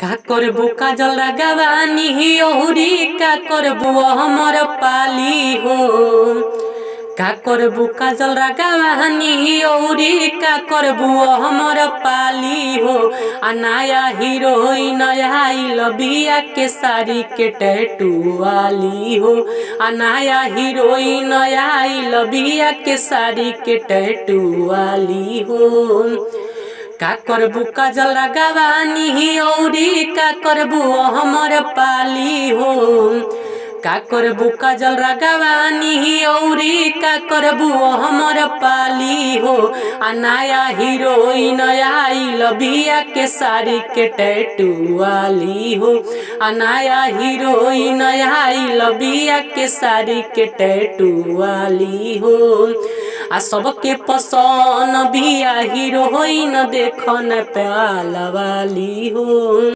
का करबू काजल रागवानी औरी का करबू हमर पाली हो। का करबू काजल रागवानी औरी का करबू हमर पाली हो। आ नया हीरोइन आइल बिया के साड़ी के टैटू वाली हो। आ नया हीरोइन आइल बिया के साड़ी के टैटू वाली हो। का करबू काजल रागवानी औरी का करबू हमर पाली हो। का करबू काजल रागवानी औरी का करबू हमर पाली हो। आ नया हीरोइन आइल बिया के साड़ी के टैटू वाली हो। आ नया हीरोइन आइल बिया के साड़ी के टैटू वाली हो। आ सबके पसंद बिया हीरोइन देखन प्याला वाली हो।